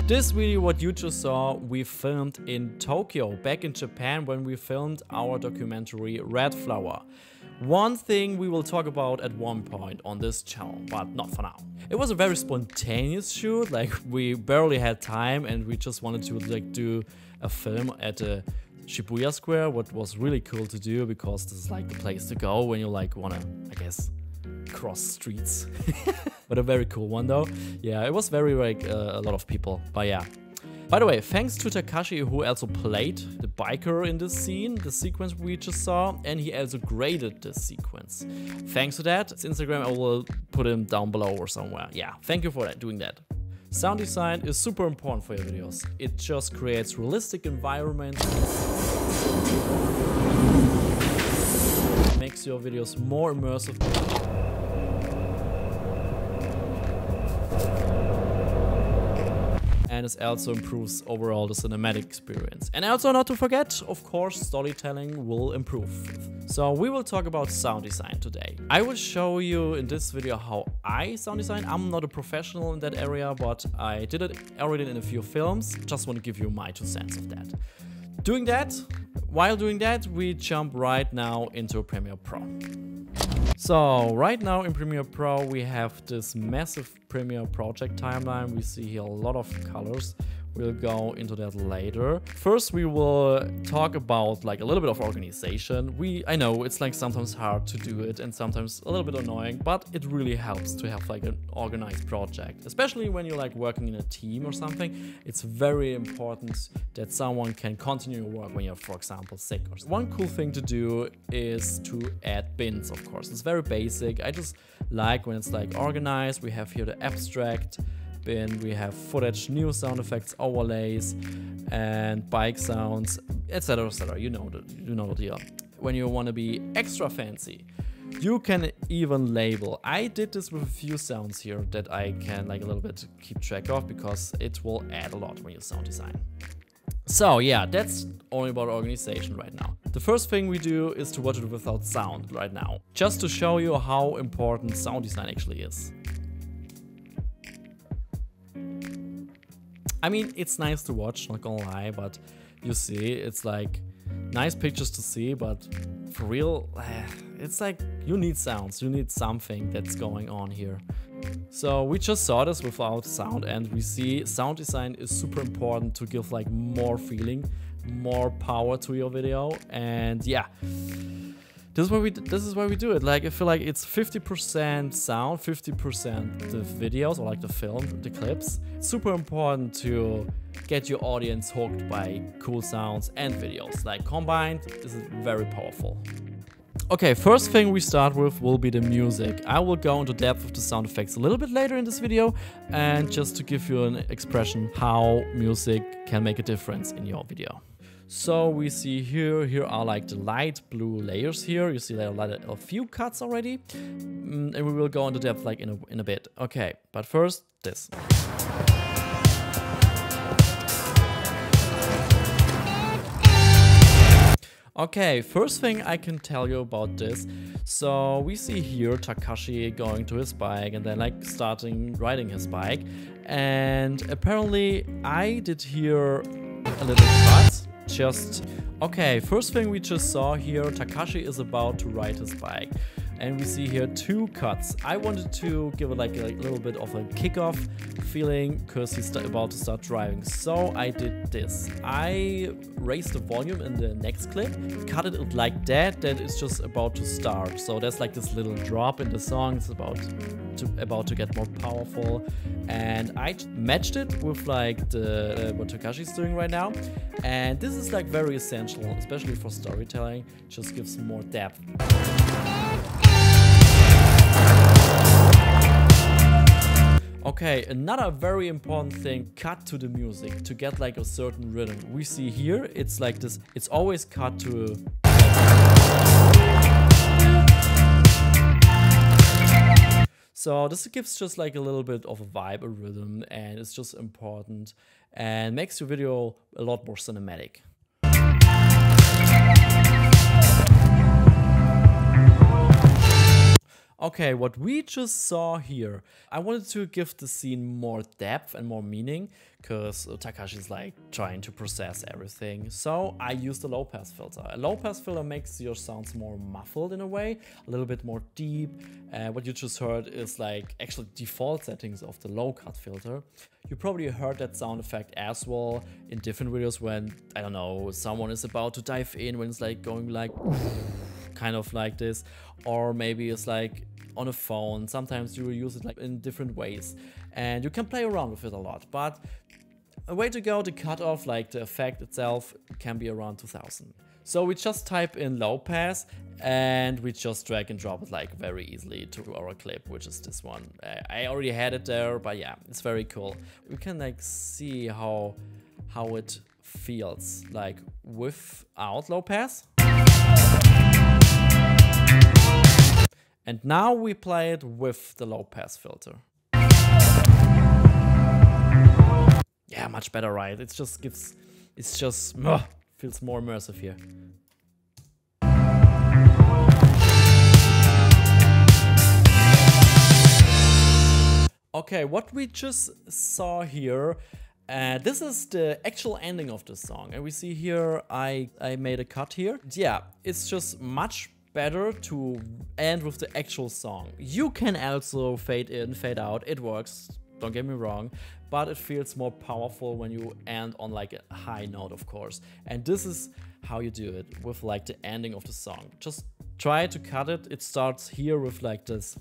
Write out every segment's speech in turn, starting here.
This video, what you just saw, we filmed in Tokyo, back in Japan, when we filmed our documentary Red Flower. One thing we will talk about at one point on this channel, but not for now. It was a very spontaneous shoot, like we barely had time and we just wanted to do a film at the Shibuya Square, what was really cool to do because this is like the place to go when you wanna, I guess, cross streets. But a very cool one though. Yeah, it was very a lot of people, but yeah. By the way, thanks to Takashi, who also played the biker in this scene, the sequence we just saw, and he also graded this sequence. Thanks to that, his Instagram, I will put him down below or somewhere. Yeah, thank you for doing that. Sound design is super important for your videos. It just creates realistic environments, makes your videos more immersive. And it also improves overall the cinematic experience. And also not to forget, of course, storytelling will improve. So we will talk about sound design today. I will show you in this video how I sound design. I'm not a professional in that area, but I did it already in a few films. Just want to give you my 2 cents of that. While doing that, we jump right now into Premiere Pro. So right now in Premiere Pro we have this massive Premiere project timeline. We see here a lot of colors. We'll go into that later. First we will talk about a little bit of organization. I know it's sometimes hard to do it and sometimes a little bit annoying, but it really helps to have an organized project. Especially when you're working in a team or something, it's very important that someone can continue your work when you're, for example, sick or something. One cool thing to do is to add bins, of course. It's very basic. I just like when it's organized. We have here the abstract bin, we have footage, new sound effects, overlays, and bike sounds, etc, etc. You know the deal. When you want to be extra fancy, you can even label. I did this with a few sounds here that I can a little bit keep track of because it will add a lot when you sound design. So yeah, that's only about organization right now. The first thing we do is to watch it without sound right now, just to show you how important sound design actually is. I mean, it's nice to watch, not gonna lie, but you see, it's nice pictures to see, but for real, it's you need sounds, you need something that's going on here. So we just saw this without sound and we see sound design is super important to give more feeling, more power to your video, and yeah. This is why we do it. I feel it's 50% sound, 50% the videos or the film, the clips. It's super important to get your audience hooked by cool sounds and videos. Combined, this is very powerful. Okay, first thing we start with will be the music. I will go into depth with the sound effects a little bit later in this video, and just to give you an expression how music can make a difference in your video. So we see here are the light blue layers here. You see there are a few cuts already. And we will go into depth in a bit. Okay, but first this. Okay, first thing I can tell you about this. So we see here Takashi going to his bike and then starting riding his bike. And apparently I did here a little cut. Okay, first thing we just saw here, Takashi is about to ride his bike. And we see here 2 cuts. I wanted to give it a little bit of a kickoff feeling because he's about to start driving. So I did this. I raised the volume in the next clip, cut it like that it's just about to start. So there's this little drop in the song. It's about to get more powerful. And I matched it with what Takashi's doing right now. And this is very essential, especially for storytelling. Just gives more depth. Okay, another very important thing, cut to the music to get a certain rhythm. We see here, it's this, it's always cut to So this gives just a little bit of a vibe, a rhythm, and it's just important and makes your video a lot more cinematic. Okay, what we just saw here, I wanted to give the scene more depth and more meaning, because Takashi's like trying to process everything. So I used a low pass filter. A low pass filter makes your sounds more muffled in a way, a little bit more deep. What you just heard is like actually default settings of the low cut filter. You probably heard that sound effect as well in different videos when, I don't know, someone is about to dive in, when it's like going like kind of like this, or maybe it's like on a phone. Sometimes you will use it like in different ways, and you can play around with it a lot. But a way to go, the cutoff, like the effect itself, can be around 2000. So we just type in low pass and we just drag and drop it like very easily to our clip, which is this one. I already had it there, but yeah, it's very cool. We can like see how it feels like without low pass. And now we play it with the low pass filter. Yeah, much better, right? It just feels more immersive here. Okay, what we just saw here, this is the actual ending of the song. And we see here, I made a cut here. Yeah, it's just much better to end with the actual song. You can also fade in, fade out, it works, don't get me wrong, but it feels more powerful when you end on like a high note, of course. And this is how you do it with like the ending of the song. Just try to cut it. It starts here with like this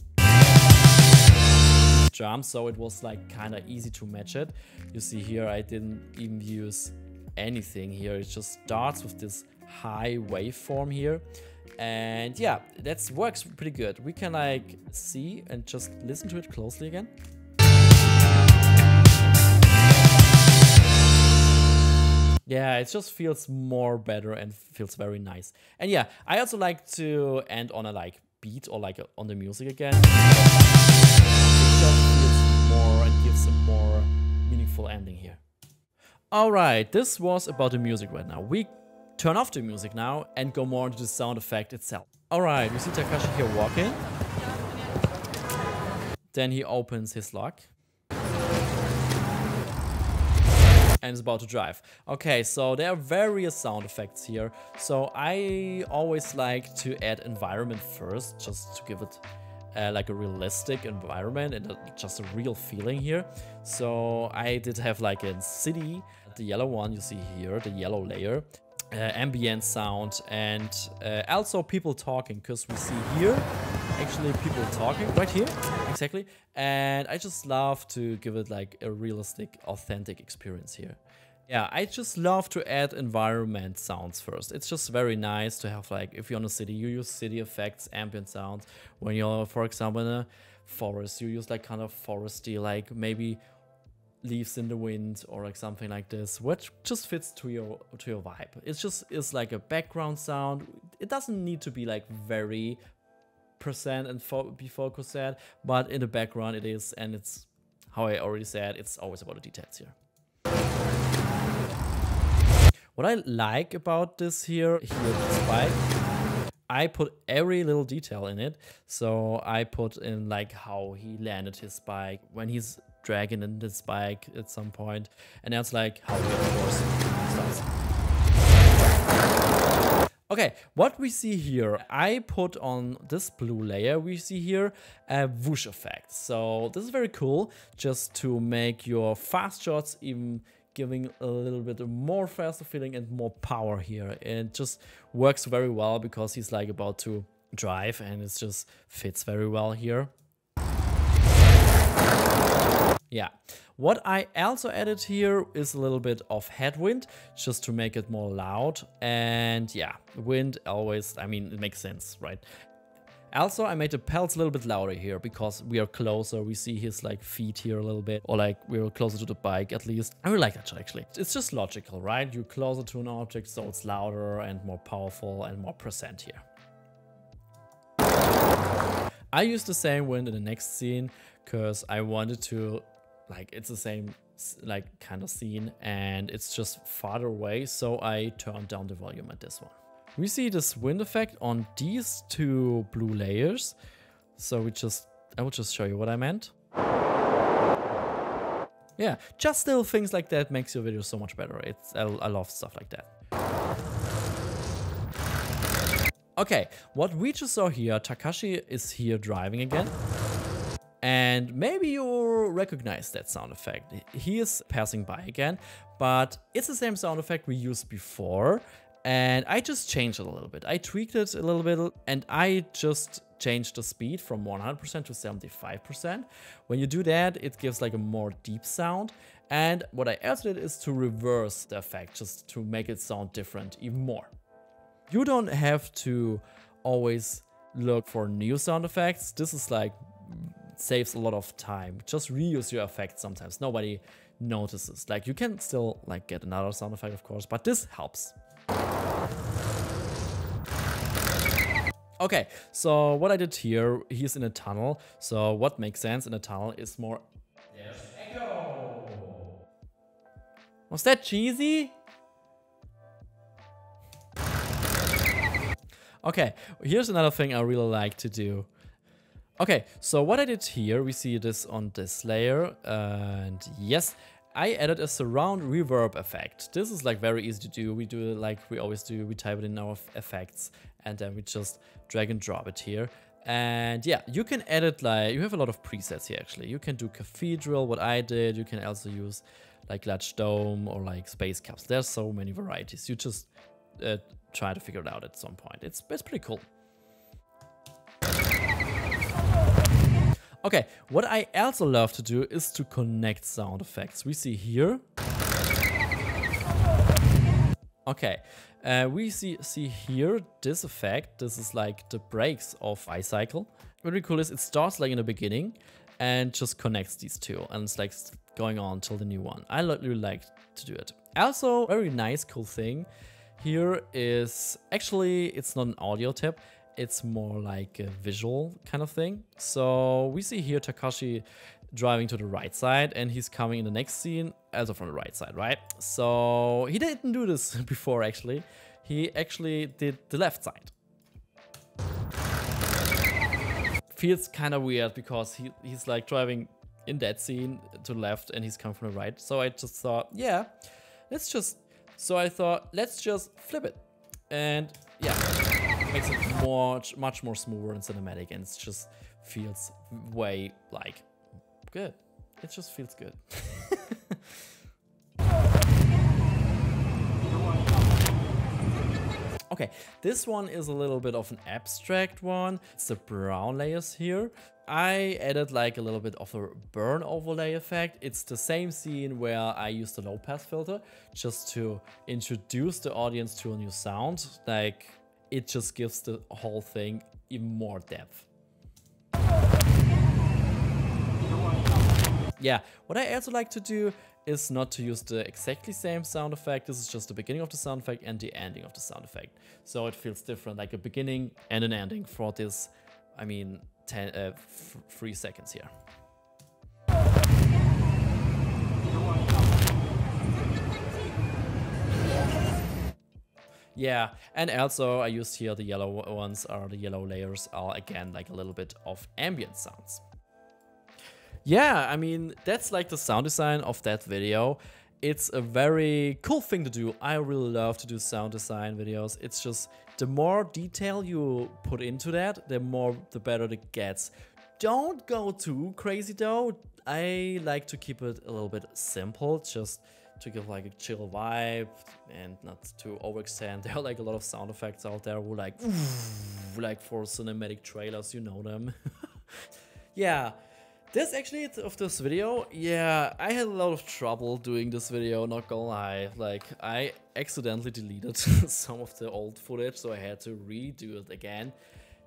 jump, so it was like kind of easy to match it. You see here, I didn't even use anything here. It just starts with this high waveform here. And yeah, that works pretty good. We can like see and just listen to it closely again. Yeah, it just feels more better and feels very nice. And yeah, I also like to end on a like beat or like on the music again. It just feels more and gives a more meaningful ending here. Alright, this was about the music right now. We turn off the music now and go more into the sound effect itself. Alright, we see Takashi here walking. Then he opens his lock. And is about to drive. Okay, so there are various sound effects here. So I always like to add environment first, just to give it like a realistic environment and just a real feeling here. So I did have like a city, the yellow one you see here, the yellow layer. Ambient sound and also people talking, because we see here actually people talking right here, exactly. And I just love to give it like a realistic, authentic experience here. Yeah, I just love to add environment sounds first. It's just very nice to have like, if you're in a city, you use city effects, ambient sounds. When you're, for example, in a forest, you use like kind of foresty, like maybe leaves in the wind or like something like this, which just fits to your vibe. It's just is like a background sound. It doesn't need to be like very present and be focused at, but in the background it is, and it's how I already said, it's always about the details here. What I like about this here, the spike, I put every little detail in it. So I put in like how he landed his spike, when he's dragging in the spike at some point, and that's like how he of course starts. Okay, what we see here, I put on this blue layer, we see here a whoosh effect. So this is very cool, just to make your fast shots even giving a little bit more faster feeling and more power here. It just works very well because he's like about to drive, and it just fits very well here. Yeah, what I also added here is a little bit of headwind, just to make it more loud. And yeah, wind always, I mean, it makes sense, right? Also, I made the pelts a little bit louder here because we are closer. We see his like feet here a little bit, or like we're closer to the bike at least. I really like that actually. It's just logical, right? You're closer to an object, so it's louder and more powerful and more present here. I used the same wind in the next scene because I wanted to, like, it's the same like kind of scene and it's just farther away, so I turned down the volume at this one. We see this wind effect on these two blue layers. So I will just show you what I meant. Yeah, just little things like that makes your video so much better. I love stuff like that. Okay, what we just saw here, Takashi is here driving again. And maybe you recognize that sound effect. He is passing by again, but it's the same sound effect we used before. And I just changed it a little bit. I tweaked it a little bit and I just changed the speed from 100% to 75%. When you do that, it gives like a more deep sound. And what I also did is to reverse the effect, just to make it sound different even more. You don't have to always look for new sound effects. This is like saves a lot of time. Just reuse your effects sometimes. Nobody notices. Like you can still like get another sound effect, of course, but this helps. Okay, so what I did here, he's in a tunnel. So what makes sense in a tunnel is more. There's echo. Was that cheesy? Okay, here's another thing I really like to do. Okay, so what I did here, we see this on this layer, and yes, I added a surround reverb effect. This is like very easy to do. We do it like we always do. We type it in our effects and then we just drag and drop it here. And yeah, you can edit like, you have a lot of presets here actually. You can do Cathedral, what I did. You can also use like Large Dome or like Space Caps. There's so many varieties. You just try to figure it out at some point. It's pretty cool. Okay, what I also love to do is to connect sound effects. We see here. Okay, we see here this effect. This is like the breaks of iCycle. What really cool is it starts like in the beginning and just connects these two, and it's like going on till the new one. I really like to do it. Also, very nice, cool thing here is actually it's not an audio tip. It's more like a visual kind of thing. So we see here Takashi driving to the right side and he's coming in the next scene also from the right side, right? So he didn't do this before actually. He actually did the left side. Feels kind of weird because he's like driving in that scene to the left and he's coming from the right. So I just thought, yeah, let's just flip it. And yeah. Makes it much more smoother and cinematic, and it just feels way like good. It just feels good. Okay, this one is a little bit of an abstract one. It's the brown layers here. I added like a little bit of a burn overlay effect. It's the same scene where I used the low pass filter just to introduce the audience to a new sound. Like, it just gives the whole thing even more depth. Yeah, what I also like to do is not to use the exactly same sound effect. This is just the beginning of the sound effect and the ending of the sound effect. So it feels different, like a beginning and an ending for this, I mean, 3 seconds here. Yeah, and also I used here the yellow ones, or the yellow layers are again like a little bit of ambient sounds. Yeah, I mean, that's like the sound design of that video. It's a very cool thing to do. I really love to do sound design videos. It's just the more detail you put into that, the better it gets. Don't go too crazy though. I like to keep it a little bit simple, just to give like a chill vibe and not to overextend. There are like a lot of sound effects out there who like for cinematic trailers, you know them. Yeah, that's actually it of this video. Yeah, I had a lot of trouble doing this video, not gonna lie. Like, I accidentally deleted some of the old footage, so I had to redo it again.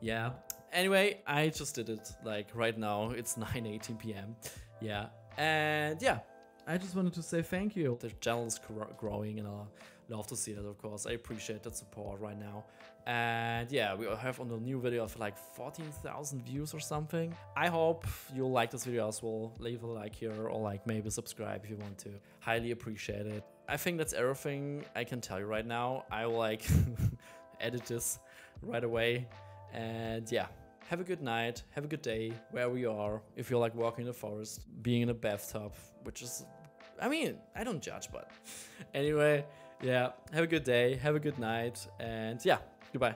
Yeah, anyway, I just did it like right now. It's 9:18 p.m. Yeah, and yeah, I just wanted to say thank you. The channel is growing and I love to see that, of course. I appreciate that support right now. And yeah, we have on the new video of like 14,000 views or something. I hope you like this video as well. Leave a like here or like maybe subscribe if you want to. Highly appreciate it. I think that's everything I can tell you right now. I will like edit this right away. And yeah, have a good night, have a good day, wherever you are. If you like walking in the forest, being in a bathtub, which is, I mean, I don't judge, but anyway, yeah, have a good day, have a good night, and yeah, goodbye.